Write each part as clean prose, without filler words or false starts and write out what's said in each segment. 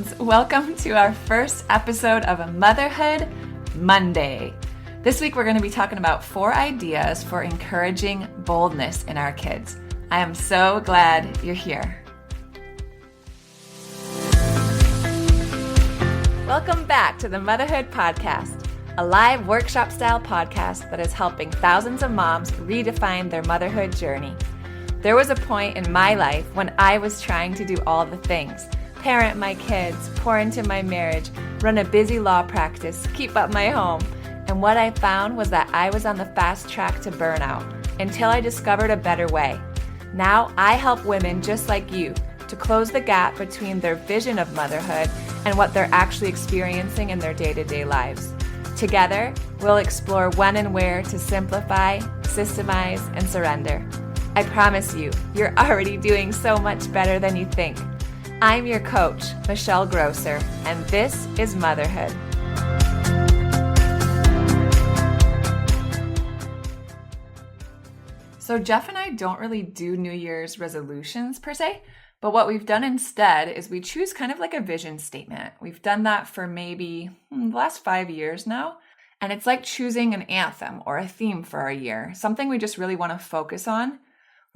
moms. Welcome to our first episode of a Motherhood Monday. This week we're going to be talking about 4 ideas for encouraging boldness in our kids. I am so glad you're here. Welcome back to the Motherhood Podcast, a live workshop-style podcast that is helping thousands of moms redefine their motherhood journey. There was a point in my life when I was trying to do all the things: parent my kids, pour into my marriage, run a busy law practice, keep up my home. And what I found was that I was on the fast track to burnout until I discovered a better way. Now I help women just like you to close the gap between their vision of motherhood and what they're actually experiencing in their day-to-day lives. Together, we'll explore when and where to simplify, systemize, and surrender. I promise you, you're already doing so much better than you think. I'm your coach, Michelle Grosser, and this is Motherhood. So Jeff and I don't really do New Year's resolutions per se, but what we've done instead is we choose kind of like a vision statement. We've done that for maybe the last 5 years now, and it's like choosing an anthem or a theme for our year, something we just really want to focus on.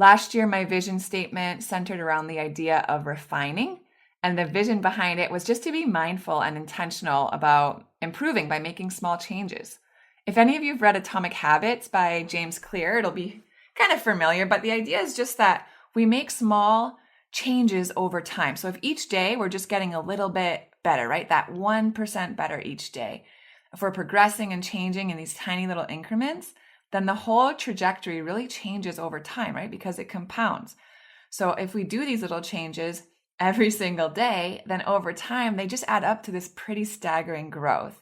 Last year, my vision statement centered around the idea of refining, and the vision behind it was just to be mindful and intentional about improving by making small changes. If any of you have read Atomic Habits by James Clear, it'll be kind of familiar, but the idea is just that we make small changes over time. So if each day we're just getting a little bit better, right? That 1% better each day. If we're progressing and changing in these tiny little increments, then the whole trajectory really changes over time, right? Because it compounds. So if we do these little changes every single day, then over time, they just add up to this pretty staggering growth.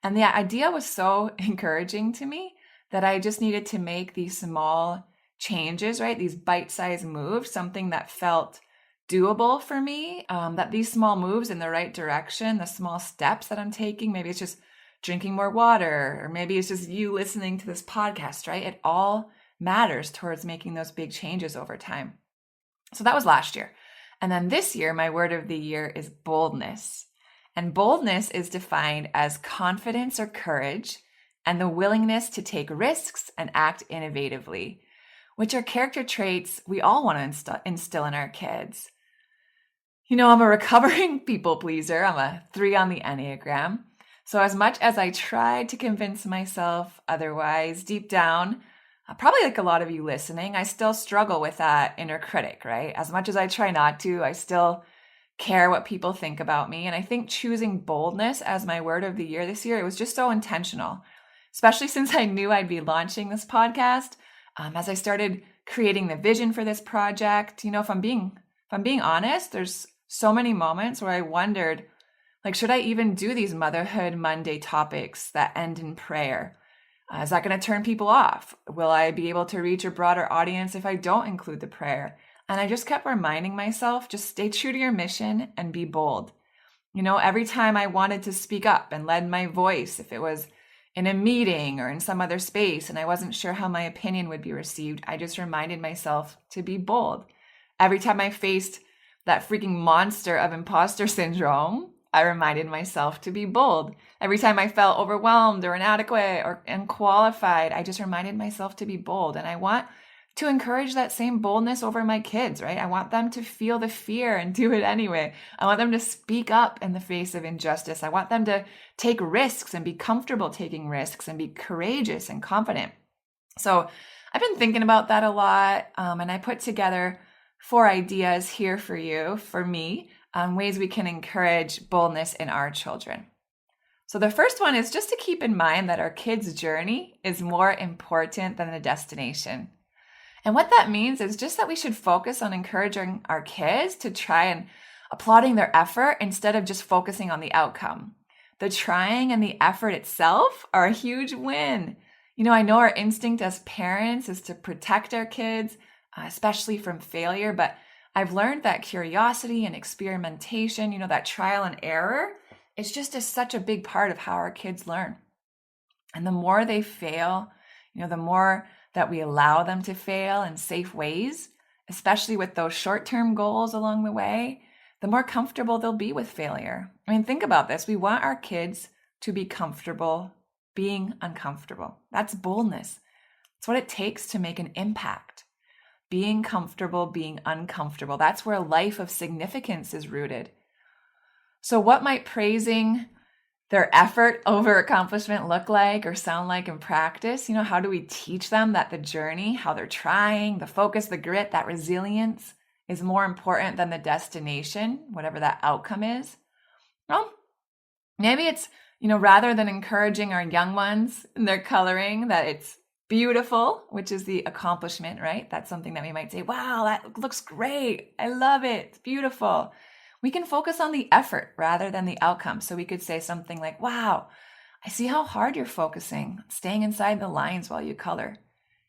And the idea was so encouraging to me that I just needed to make these small changes, right? These bite-sized moves, something that felt doable for me, that these small moves in the right direction, the small steps that I'm taking, maybe it's just drinking more water, or maybe it's just you listening to this podcast, right? It all matters towards making those big changes over time. So that was last year. And then this year, my word of the year is boldness. And boldness is defined as confidence or courage and the willingness to take risks and act innovatively, which are character traits we all want to instill in our kids. You know, I'm a recovering people pleaser. I'm a 3 on the Enneagram. So as much as I tried to convince myself otherwise, deep down, probably like a lot of you listening, I still struggle with that inner critic, right? As much as I try not to, I still care what people think about me. And I think choosing boldness as my word of the year this year, it was just so intentional, especially since I knew I'd be launching this podcast. As I started creating the vision for this project, you know, if I'm being honest, there's so many moments where I wondered, like, should I even do these Motherhood Monday topics that end in prayer? Is that going to turn people off? Will I be able to reach a broader audience if I don't include the prayer? And I just kept reminding myself, just stay true to your mission and be bold. You know, every time I wanted to speak up and lend my voice, if it was in a meeting or in some other space, and I wasn't sure how my opinion would be received, I just reminded myself to be bold. Every time I faced that freaking monster of imposter syndrome, I reminded myself to be bold. Every time I felt overwhelmed or inadequate or unqualified, I just reminded myself to be bold. And I want to encourage that same boldness over my kids, right? I want them to feel the fear and do it anyway. I want them to speak up in the face of injustice. I want them to take risks and be comfortable taking risks and be courageous and confident. So I've been thinking about that a lot, and I put together 4 ideas here for you, for me, ways we can encourage boldness in our children. So the first one is just to keep in mind that our kids' journey is more important than the destination. And what that means is just that we should focus on encouraging our kids to try and applauding their effort instead of just focusing on the outcome. The trying and the effort itself are a huge win. You know, I know our instinct as parents is to protect our kids, especially from failure, but I've learned that curiosity and experimentation, you know, that trial and error, it's just such a big part of how our kids learn. And the more they fail, you know, the more that we allow them to fail in safe ways, especially with those short-term goals along the way, the more comfortable they'll be with failure. I mean, think about this. We want our kids to be comfortable being uncomfortable. That's boldness. It's what it takes to make an impact. Being comfortable, being uncomfortable. That's where a life of significance is rooted. So what might praising their effort over accomplishment look like or sound like in practice? How do we teach them that the journey, how they're trying, the focus, the grit, that resilience is more important than the destination, whatever that outcome is? Well, maybe it's, rather than encouraging our young ones in their coloring that it's beautiful, which is the accomplishment, right? That's something that we might say, wow, that looks great. I love it. It's beautiful. We can focus on the effort rather than the outcome. So we could say something like, wow, I see how hard you're focusing, staying inside the lines while you color.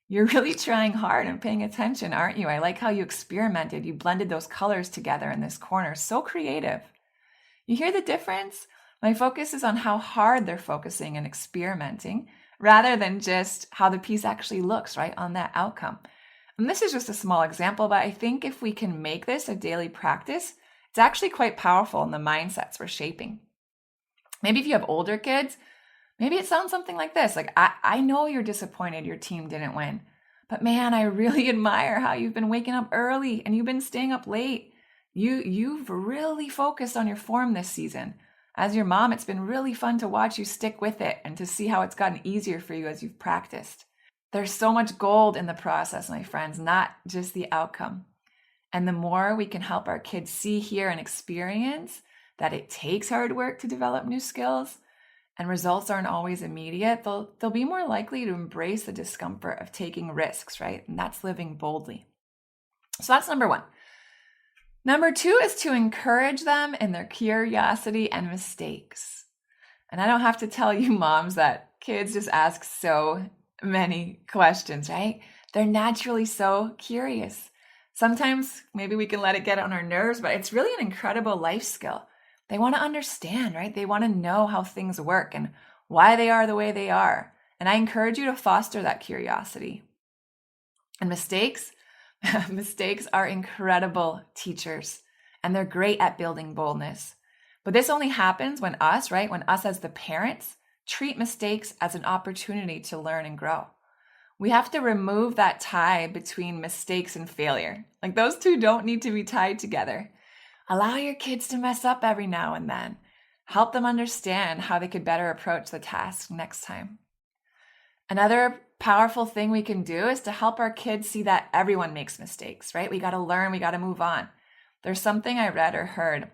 You're really trying hard and paying attention, aren't you? I like how you experimented. You blended those colors together in this corner. So creative. You hear the difference? My focus is on how hard they're focusing and experimenting rather than just how the piece actually looks, right, on that outcome. And this is just a small example, but I think if we can make this a daily practice, it's actually quite powerful in the mindsets we're shaping. Maybe if you have older kids, maybe it sounds something like this. Like, I know you're disappointed your team didn't win, but man, I really admire how you've been waking up early and you've been staying up late. You've really focused on your form this season. As your mom, it's been really fun to watch you stick with it and to see how it's gotten easier for you as you've practiced. There's so much gold in the process, my friends, not just the outcome. And the more we can help our kids see, hear, and experience that it takes hard work to develop new skills and results aren't always immediate, they'll be more likely to embrace the discomfort of taking risks, right? And that's living boldly. So that's number one. Number two is to encourage them in their curiosity and mistakes. And I don't have to tell you moms that kids just ask so many questions, right? They're naturally so curious. Sometimes maybe we can let it get on our nerves, but it's really an incredible life skill. They want to understand, right? They want to know how things work and why they are the way they are. And I encourage you to foster that curiosity. And mistakes are incredible teachers, and they're great at building boldness. But this only happens when us as the parents treat mistakes as an opportunity to learn and grow. We have to remove that tie between mistakes and failure. Like, those two don't need to be tied together. Allow your kids to mess up every now and then. Help them understand how they could better approach the task next time. Another powerful thing we can do is to help our kids see that everyone makes mistakes, right? We got to learn, we got to move on. There's something I read or heard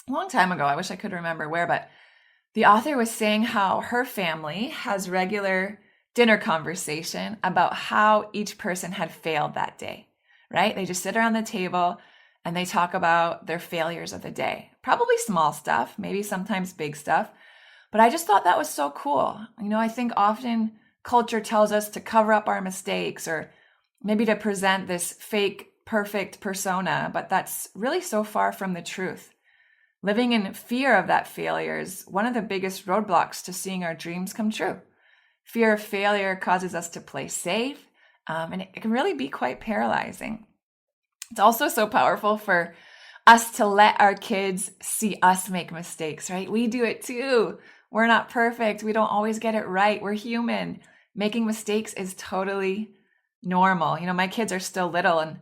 a long time ago, I wish I could remember where, but the author was saying how her family has regular dinner conversation about how each person had failed that day, right? They just sit around the table and they talk about their failures of the day. Probably small stuff, maybe sometimes big stuff. But I just thought that was so cool. I think often culture tells us to cover up our mistakes or maybe to present this fake, perfect persona, but that's really so far from the truth. Living in fear of that failure is one of the biggest roadblocks to seeing our dreams come true. Fear of failure causes us to play safe, and it can really be quite paralyzing. It's also so powerful for us to let our kids see us make mistakes, right? We do it too. We're not perfect. We don't always get it right. We're human. Making mistakes is totally normal. My kids are still little, and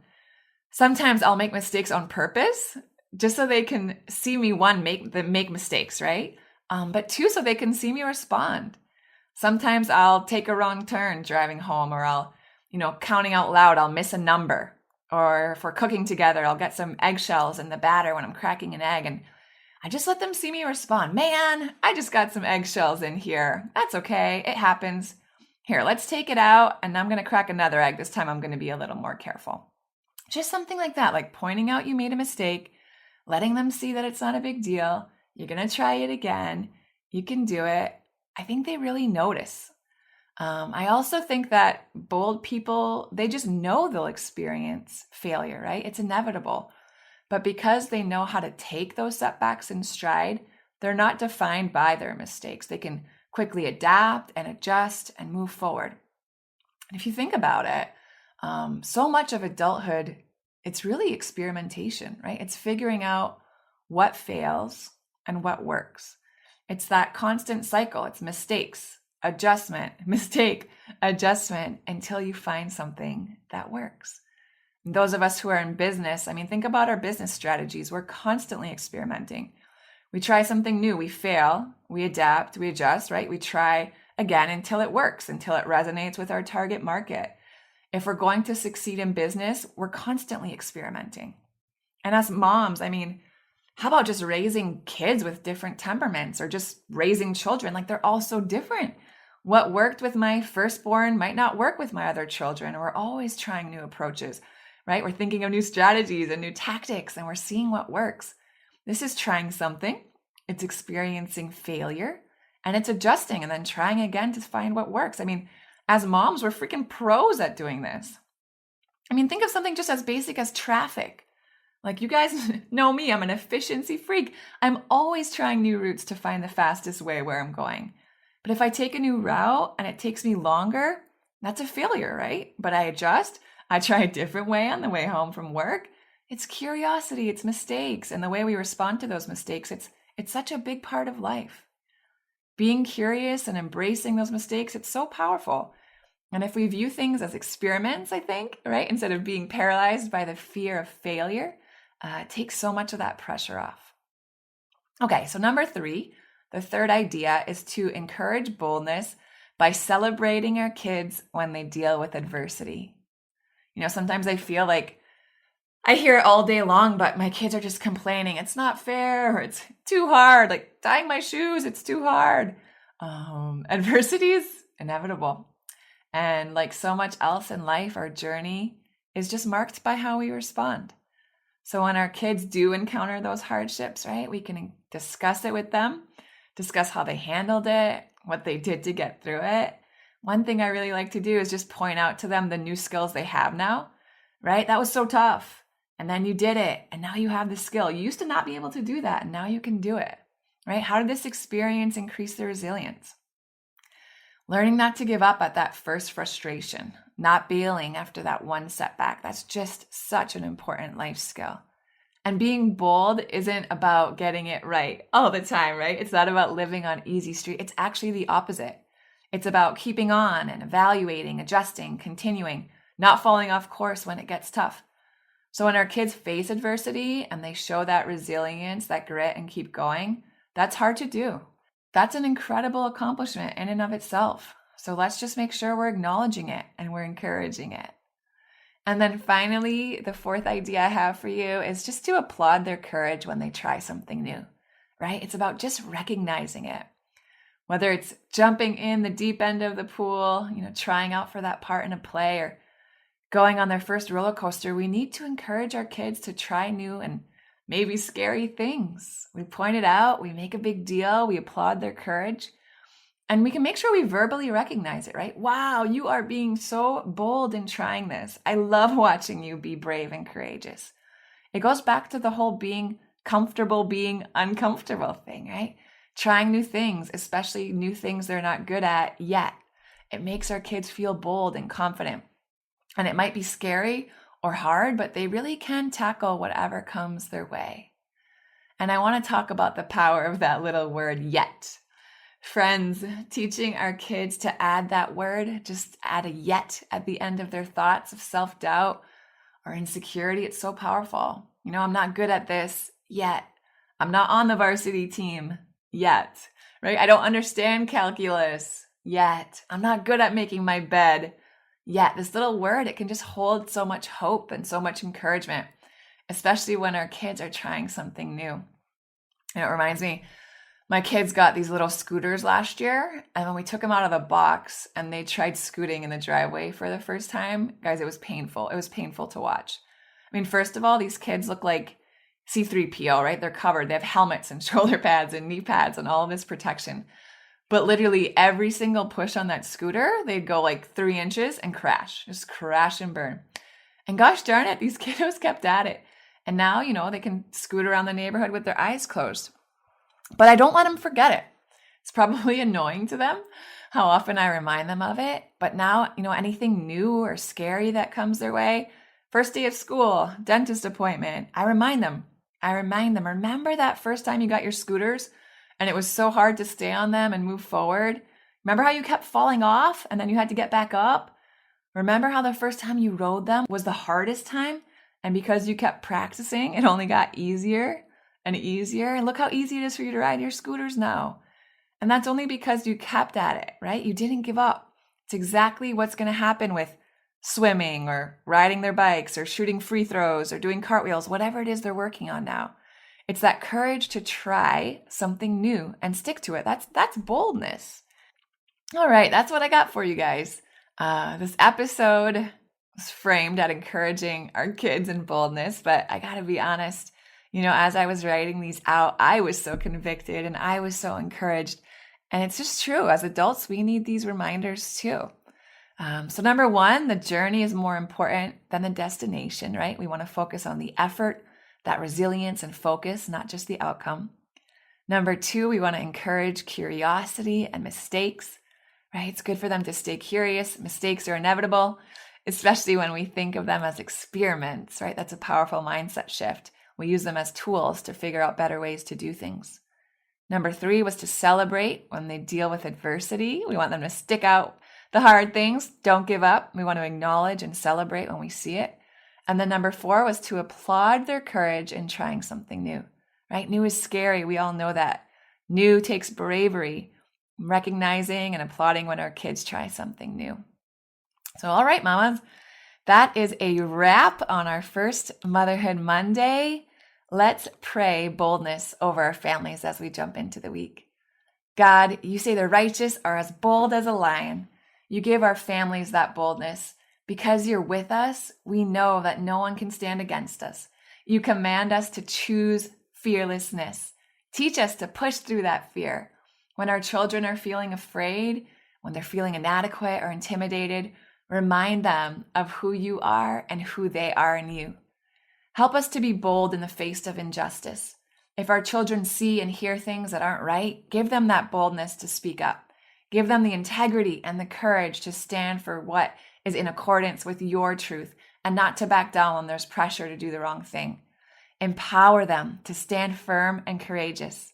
sometimes I'll make mistakes on purpose just so they can see me, one, make mistakes, right? But two, so they can see me respond. Sometimes I'll take a wrong turn driving home, or I'll, counting out loud, I'll miss a number. Or if we're cooking together, I'll get some eggshells in the batter when I'm cracking an egg, and I just let them see me respond. Man, I just got some eggshells in here. That's okay. It happens. Here, let's take it out, and I'm going to crack another egg. This time I'm going to be a little more careful. Just something like that, like pointing out you made a mistake, letting them see that it's not a big deal. You're going to try it again. You can do it. I think they really notice. I also think that bold people, they just know they'll experience failure, right? It's inevitable. But because they know how to take those setbacks in stride, they're not defined by their mistakes. They can quickly adapt and adjust and move forward. And if you think about it, so much of adulthood, it's really experimentation, right? It's figuring out what fails, and what works. It's that constant cycle. It's mistakes, adjustment, mistake, adjustment until you find something that works. And those of us who are in business, think about our business strategies. We're constantly experimenting. We try something new, we fail, we adapt, we adjust, right? We try again until it works, until it resonates with our target market. If we're going to succeed in business, we're constantly experimenting. And as moms, how about just raising kids with different temperaments or just raising children? Like, they're all so different. What worked with my firstborn might not work with my other children. We're always trying new approaches, right? We're thinking of new strategies and new tactics, and we're seeing what works. This is trying something, it's experiencing failure, and it's adjusting and then trying again to find what works. As moms, we're freaking pros at doing this. Think of something just as basic as traffic. Like, you guys know me, I'm an efficiency freak. I'm always trying new routes to find the fastest way where I'm going. But if I take a new route and it takes me longer, that's a failure, right? But I adjust, I try a different way on the way home from work. It's curiosity, it's mistakes, and the way we respond to those mistakes, it's such a big part of life. Being curious and embracing those mistakes, it's so powerful. And if we view things as experiments, I think, right, instead of being paralyzed by the fear of failure, it takes so much of that pressure off. Okay, so number 3, the third idea is to encourage boldness by celebrating our kids when they deal with adversity. Sometimes I feel like I hear it all day long, but my kids are just complaining. It's not fair, or it's too hard. Like tying my shoes, it's too hard. Adversity is inevitable. And like so much else in life, our journey is just marked by how we respond. So when our kids do encounter those hardships, right, we can discuss it with them, discuss how they handled it, what they did to get through it. One thing I really like to do is just point out to them the new skills they have now, right? That was so tough. And then you did it, and now you have the skill. You used to not be able to do that, and now you can do it, right? How did this experience increase their resilience? Learning not to give up at that first frustration, not bailing after that one setback. That's just such an important life skill. And being bold isn't about getting it right all the time, right? It's not about living on easy street. It's actually the opposite. It's about keeping on and evaluating, adjusting, continuing, not falling off course when it gets tough. So when our kids face adversity and they show that resilience, that grit, and keep going, that's hard to do. That's an incredible accomplishment in and of itself. So let's just make sure we're acknowledging it and we're encouraging it. And then finally, the fourth idea I have for you is just to applaud their courage when they try something new, right? It's about just recognizing it. Whether it's jumping in the deep end of the pool, trying out for that part in a play, or going on their first roller coaster, we need to encourage our kids to try new and maybe scary things. We point it out, we make a big deal, we applaud their courage, and we can make sure we verbally recognize it, right? Wow, you are being so bold in trying this. I love watching you be brave and courageous. It goes back to the whole being comfortable, being uncomfortable thing, right? Trying new things, especially new things they're not good at yet. It makes our kids feel bold and confident. And it might be scary or hard, but they really can tackle whatever comes their way. And I want to talk about the power of that little word, yet. Friends, teaching our kids to add that word, just add a yet at the end of their thoughts of self-doubt or insecurity, it's so powerful. I'm not good at this yet. I'm not on the varsity team yet, right? I don't understand calculus yet. I'm not good at making my bed yet. This little word, it can just hold so much hope and so much encouragement, especially when our kids are trying something new. And it reminds me, my kids got these little scooters last year, and when we took them out of the box and they tried scooting in the driveway for the first time, guys, it was painful. It was painful to watch. First of all, these kids look like C-3PO, right? They're covered. They have helmets and shoulder pads and knee pads and all of this protection. But literally every single push on that scooter, they'd go like 3 inches and crash, just crash and burn. And gosh darn it, these kiddos kept at it. And now, they can scoot around the neighborhood with their eyes closed. But I don't let them forget it. It's probably annoying to them how often I remind them of it. But now, anything new or scary that comes their way, first day of school, dentist appointment, I remind them, I remind them, remember that first time you got your scooters and it was so hard to stay on them and move forward? Remember how you kept falling off and then you had to get back up? Remember how the first time you rode them was the hardest time? And because you kept practicing, it only got easier and easier. And look how easy it is for you to ride your scooters now. And that's only because you kept at it, right? You didn't give up. It's exactly what's going to happen with swimming or riding their bikes or shooting free throws or doing cartwheels, whatever it is they're working on now. It's that courage to try something new and stick to it. That's boldness. All right, that's what I got for you guys. This episode was framed at encouraging our kids in boldness, but I gotta be honest, as I was writing these out, I was so convicted and I was so encouraged. And it's just true. As adults, we need these reminders too. So number one, the journey is more important than the destination, right? We want to focus on the effort, that resilience and focus, not just the outcome. Number two, we want to encourage curiosity and mistakes, right? It's good for them to stay curious. Mistakes are inevitable, especially when we think of them as experiments, right? That's a powerful mindset shift. We use them as tools to figure out better ways to do things. Number three was to celebrate when they deal with adversity. We want them to stick out the hard things. Don't give up. We want to acknowledge and celebrate when we see it. And then number four was to applaud their courage in trying something new, right? New is scary. We all know that. New takes bravery, recognizing and applauding when our kids try something new. So, all right, mamas, that is a wrap on our first Motherhood Monday. Let's pray boldness over our families as we jump into the week. God, you say the righteous are as bold as a lion. You give our families that boldness. Because you're with us, we know that no one can stand against us. You command us to choose fearlessness. Teach us to push through that fear. When our children are feeling afraid, when they're feeling inadequate or intimidated, remind them of who you are and who they are in you. Help us to be bold in the face of injustice. If our children see and hear things that aren't right, give them that boldness to speak up. Give them the integrity and the courage to stand for what is in accordance with your truth and not to back down when there's pressure to do the wrong thing. Empower them to stand firm and courageous.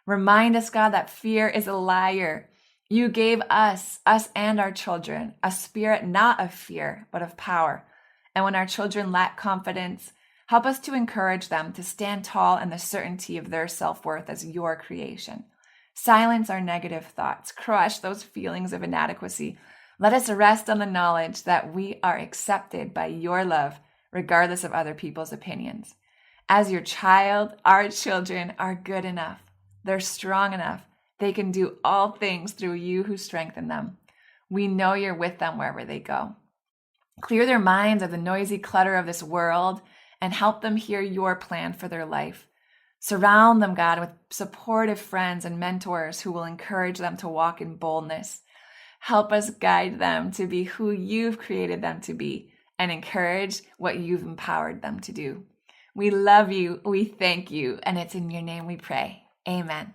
Remind us, God, that fear is a liar. You gave us and our children, a spirit not of fear, but of power. And when our children lack confidence, help us to encourage them to stand tall in the certainty of their self-worth as your creation. Silence our negative thoughts. Crush those feelings of inadequacy. Let us rest on the knowledge that we are accepted by your love, regardless of other people's opinions. As your child, our children are good enough. They're strong enough. They can do all things through you who strengthen them. We know you're with them wherever they go. Clear their minds of the noisy clutter of this world and help them hear your plan for their life. Surround them, God, with supportive friends and mentors who will encourage them to walk in boldness. Help us guide them to be who you've created them to be and encourage what you've empowered them to do. We love you. We thank you. And it's in your name we pray. Amen.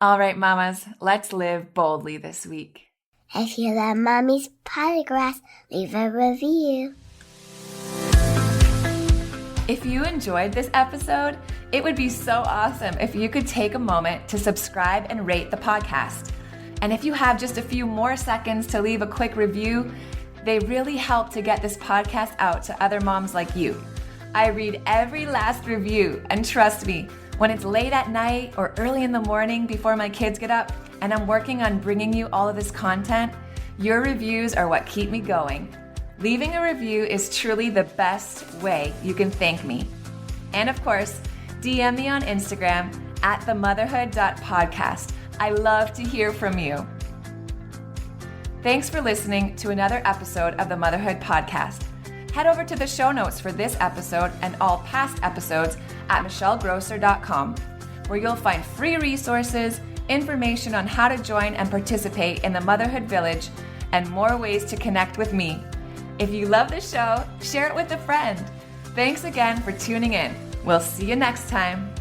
All right, mamas, let's live boldly this week. If you love Mommy's Podcast, leave a review. If you enjoyed this episode, it would be so awesome if you could take a moment to subscribe and rate the podcast. And if you have just a few more seconds to leave a quick review, they really help to get this podcast out to other moms like you. I read every last review, and trust me, when it's late at night or early in the morning before my kids get up and I'm working on bringing you all of this content, your reviews are what keep me going. Leaving a review is truly the best way you can thank me. And of course, DM me on Instagram at themotherhood.podcast. I love to hear from you. Thanks for listening to another episode of the Motherhood Podcast. Head over to the show notes for this episode and all past episodes at michellegrosser.com, where you'll find free resources, information on how to join and participate in the Motherhood Village, and more ways to connect with me. If you love the show, share it with a friend. Thanks again for tuning in. We'll see you next time.